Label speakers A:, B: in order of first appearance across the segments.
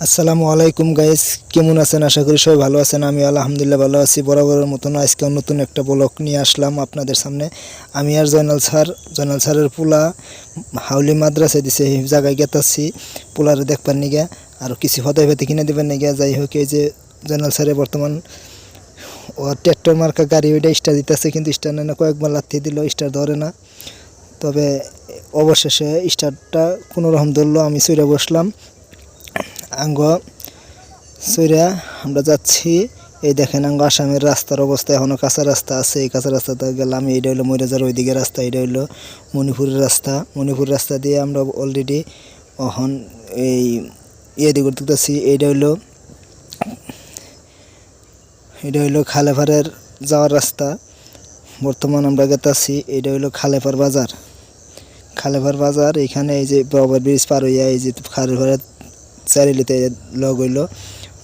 A: আসসালামু আলাইকুম গাইস, কেমন আছেন? আশা করি সবাই ভালো আছেন। আমি আলহামদুলিল্লাহ ভালো আছি। বরাবরের মতন আজকে নতুন একটা ব্লগ নিয়ে আসলাম আপনাদের সামনে। আমি আর জয়নাল স্যারের পোলা হাউলি মাদ্রাসায় দিছে এই জায়গায় গেতাছি পোলারে দেখবার নিগে আর কিছু হদাই পাতি কিনে দেবেন নিগে। যাই হোক, এই যে জয়নাল স্যারে বর্তমান ও ট্র্যাক্টর মার্কা গাড়ি ওইটা স্টার দিতেছে, কিন্তু স্টার নেয় না। কয়েকবার লাথি দিল, স্টার ধরে না। তবে অবশেষে স্টারটা কোনোরকম ধরলো। আমি চইরা বসলাম আঙ্গ সইরা আমরা যাচ্ছি। এই দেখেন আঙ্গ আসামের রাস্তার অবস্থা, এখনও কাঁচা রাস্তা আছে। এই কাঁচা রাস্তাতে গেলাম। এইটা হলো ময়রাজার ওইদিকে রাস্তা, এটা হলো মণিপুরের রাস্তা। মণিপুর রাস্তা দিয়ে আমরা অলরেডি এখন এই ইয়ে করতেছি। এইটা হইলো খালেপাড়ের যাওয়ার রাস্তা। বর্তমান আমরা গেতাছি। এইটা হইলো খালেপাড় বাজার। এখানে এই যে ওভার ব্রিজ পার হইয়া এই যে খালেপাড়ের চারিলিতে লগ হইল।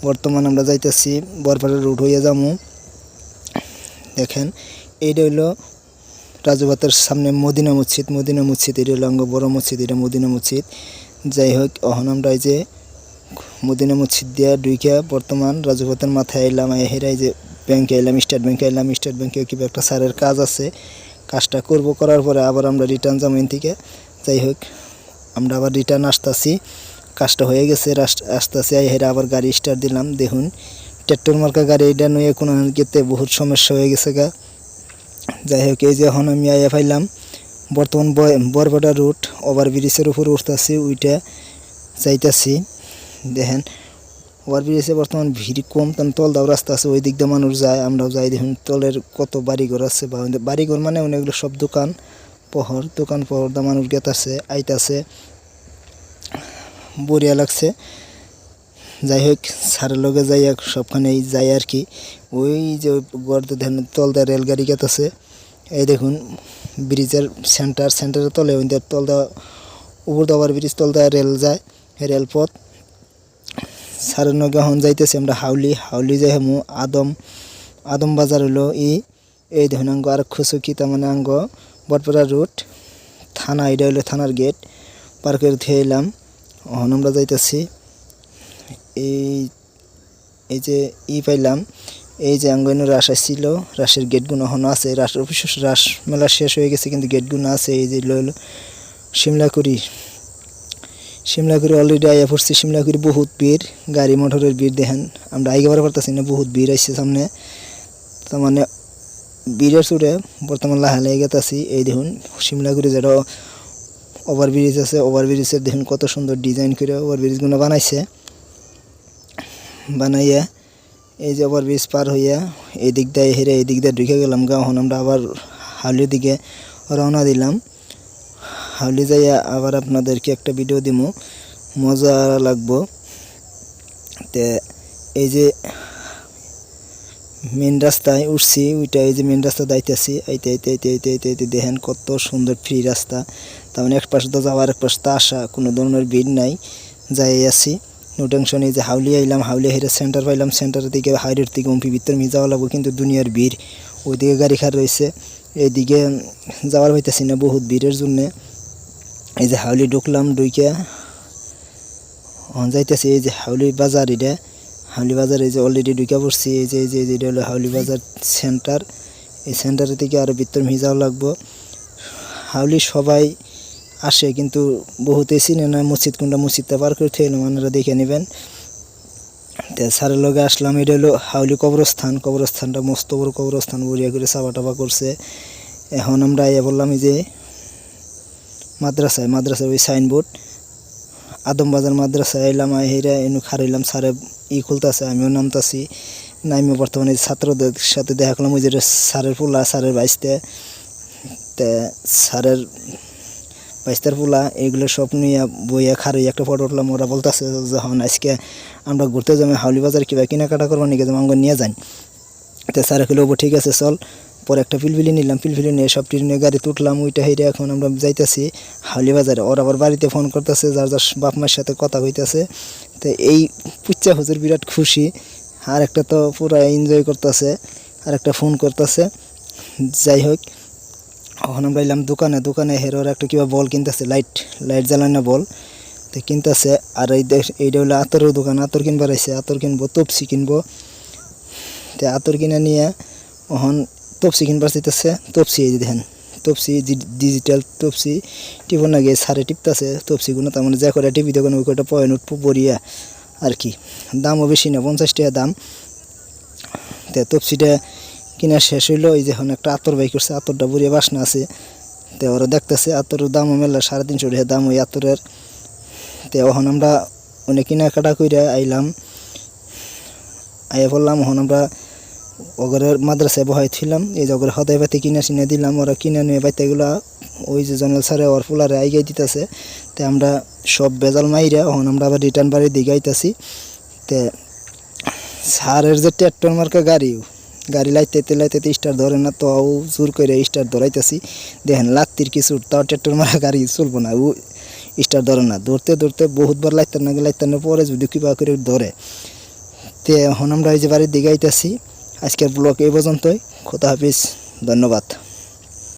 A: বর্তমান আমরা যাইতেছি বরপাড়ার রুট হইয়া যামু। দেখেন, এইটা হইলো রাজুভাতের সামনে মদিনা মসজিদ। এটা হলো বড় মসজিদ, এটা মদিনা মসজিদ। যাই হোক, এখন আমরা এই যে মদিনা মসজিদ দিয়া ঢুইকা বর্তমান রাজুভাতের মাথায় আইলাম। হেরাই যে ব্যাংকে আইলাম, স্টেট ব্যাংকে কিবা একটা স্যারের কাজ আছে। কাজটা করার পরে আবার আমরা রিটার্ন যাবো এন থেকে। যাই হোক, আমরা আবার রিটার্ন আসতেছি। কাজটা হয়ে গেছে, আসতেছি। হেরা আবার গাড়ি স্টার্ট দিলাম। দেখুন, ট্র্যাক্টর মার্কা গাড়ি এটা নিয়ে কোনো গেতে বহুত সমস্যা হয়ে গেছে গা। যাই হোক, এই যে এখন আমি আইয়া পাইলাম বর্তমান বরপেটা রুট। ওভার ব্রিজের উপর উঠতেছি, উইটা যাইতেছি। দেখেন, ওভার ব্রিজে বর্তমান ভিড় কম, তখন তল দাও রাস্তা আছে, ওই দিক দিয়ে মানুষ যায়, আমরাও যাই। দেখুন তলের কত বাড়িঘর আছে, বা বাড়িঘর মানে অনেকগুলো সব দোকান পহর দা মানুষ গেতাছে আইতাছে, বড়িয়া লাগছে। যাই হোক, স্যারের লগে যাই সবখানে যাই আর কি। ওই যে গড়তে দেখেন তলদা রেলগাড়ি গেতাছে। এই দেখুন ব্রিজের সেন্টারের তলে তলদা উপর দাবার ব্রিজ তলদা রেল যায়, রেলপথ। স্যারের লগে এখন যাইতেছি আমরা হাউলি যাই হেমু আদম বাজার হইলো এই দেখুন আঙ্গ আর খুশুকি, তার মানে আঙ্গ বটপাড়া রুট থানা। এটা হইলো থানার গেট পার করে ধুয়ে এলাম। এখন আমরা যাইতেছি। এই যে পাইলাম, এই যে আঙ্গন রাস আসছিল, রাসের গেটগুলো এখনো আছে। রাস মেলা শেষ হয়ে গেছে, কিন্তু গেটগুলো আছে। এই যে হলো শিমলাকুড়ি অলরেডি আইয়া পড়ছি। শিমলাকুড়ি বহুত ভিড়, গাড়ি মোটরের ভিড়। দেখেন, আমরা আইগাবার পারতেছি না, বহুত ভিড় আসছে সামনে। তার মানে ভিড়ের চুড়ে বর্তমান লাহে গেতাছি। এই দেখুন শিমলাকুড়ি যেটা ওভার ব্রিজ আছে, ওভার ব্রিজের দেখুন কত সুন্দর ডিজাইন করে ওভার ব্রিজগুলো বানাইয়া এই যে ওভার ব্রিজ পার হইয়া এই দিক দিয়ে হেরে এই দিক দিয়ে ঢুকে গেলাম গা। এখন আমরা আবার হাউলির দিকে রওনা দিলাম। হাউলি যাইয়া আবার আপনাদেরকে একটা ভিডিও দিব, মজা লাগবো। তে এই যে মেন রাস্তায় উঠছি, ওইটা এই যে মেন রাস্তা দাইতেছি। আইতে দেখেন কত সুন্দর ফ্রি রাস্তা। তার মানে এক পাশে তো যাওয়ার, এক পাশে তো আসা, কোনো ধরনের ভিড় নাই। যাই আছি নো টেনশন। এই যে হাউলি আইলাম, হাউলি হেরে সেন্টার পাইলাম। সেন্টারের দিকে হাইরের দিকে ভিতর যাওয়া লাগবো, কিন্তু দুনিয়ার ভিড়। ওইদিকে গাড়ি খার রয়েছে, এইদিকে যাওয়ার হইতেছি না বহুত ভিড়ের জন্যে। এই যে হাউলি ঢুকলাম, ঢুইকা যাইতেছি। এই যে হাউলি বাজার, এটা হাউলি বাজার। এই যে অলরেডি ঢুকে পড়ছি। এই যে এটা হলো হাউলি বাজার সেন্টার। এই সেন্টারের দিকে আরও ভিতর যাওয়া লাগবো। হাউলি সবাই আসে, কিন্তু বহুতেই চিনে না মসজিদ কোনটা। মসজিদটা পার করে থেকে আপনারা দেখে নেবেন। তো স্যারের লগে আসলাম। এটা হলো হাউলি কবরস্থানটা মস্ত বড় কবরস্থান, বড়িয়া করে চাপা করছে। এখন আমরা আইয়া বললাম এই যে মাদ্রাসায় ওই সাইনবোর্ড আদম বাজার মাদ্রাসায় আইলাম। হেরা এনু খারাইলাম, স্যারে খুলতেছে, আমিও নামতাছি। নাইমে বর্তমানে ছাত্রদের সাথে দেখা করলাম। ওই যে স্যারের পোলা, স্যারের বাইসতে, স্যারের বাইস্তার পোলা, এগুলো সব নিয়ে বইয়া খারাই একটা ফটো উঠলাম। ওরা বলতেছে যখন আজকে আমরা ঘুরতে যাবো হাউলি বাজার, কিবা কেনাকাটা করবো নাকি, যেমন আমাকে নিয়ে যান। তো স্যারে খেলে ঠিক আছে চল। পরে একটা পিলপিলি নিলাম, পিলপিলি নিয়ে সব নিয়ে গাড়িতে উঠলাম। ওইটা হেরে এখন আমরা যাইতেছি হাউলি বাজারে। ওর আবার বাড়িতে ফোন করতেছে, যার বাপ মায়ের সাথে কথা হইতেছে। তো এই পুচ্চা হুজুর বিরাট খুশি, আর একটা তো পুরা এনজয় করতেছে, আর একটা ফোন করতেছে। যাই হোক, এখন আমরা এলাম দোকানে হেরোর একটা কিবা বল কিনতেছে, লাইট জ্বালানো বল। তো কিনতেছে। আর এইটা হলো আতরের দোকান, আতর কিনবার আইছে, আতর কিনবো, তপসি কিনবো। তো আতর কিনে নিয়ে ওহন তপসি কিনবার চাইতেছে। তপসি এই যে দেখেন, তপসি ডিজিটাল তপসি টিপন না গিয়ে সারে টিপতেছে তপসিগুলো, তার মানে যে কটা টিপি তখন ওই কটা পয়েন্ট উঠবো বরিয়া আর কি। দামও বেশি না, 50 টাকা দাম। তো তপসিটা কিনা শেষ হইলো। এই যে এখন একটা আতর বাই করছে, আতরটা বরিয়া বাসনা আছে। তো ওরা দেখতেছে আতরের দামও মেলা, 350 টাকা দাম ওই আতরের। তো এখন আমরা অনেক কেনাকাটা করে আইলাম, আইয়া পড়লাম। এখন আমরা ওগরের মাদ্রাসায় বহাই ছিলাম, এই যে ওগরে হদাই পাতি কিনা সিনে দিলাম, ওরা কিনে নিয়ে পাইতেগুলা ওই যে জনাল স্যারে ওর ফুলারে আইগাই দিতেছে। তো আমরা সব বেজাল মাইরা এখন আমরা আবার রিটার্ন বাড়ির দিকে আইতাছি। তো স্যারের যে ট্র্যাক্টর মার্কা গাড়ি লাইতে স্টার ধরে না, তো জোর করে স্টার ধরাইতেছি। দেখেন লাত্তির কিছু, তাও ট্র্যাক্টর মারা গাড়ি চলবো না, ও স্টার ধরে না। ধরতে বহুতবার লাইতার পরে যদি কিবা করে ধরে। তো এখন আমরা এই যে বাড়ির দিকে আইতাছি। আজকের ব্লগ এই পর্যন্তই। খোদা হাফিজ, ধন্যবাদ।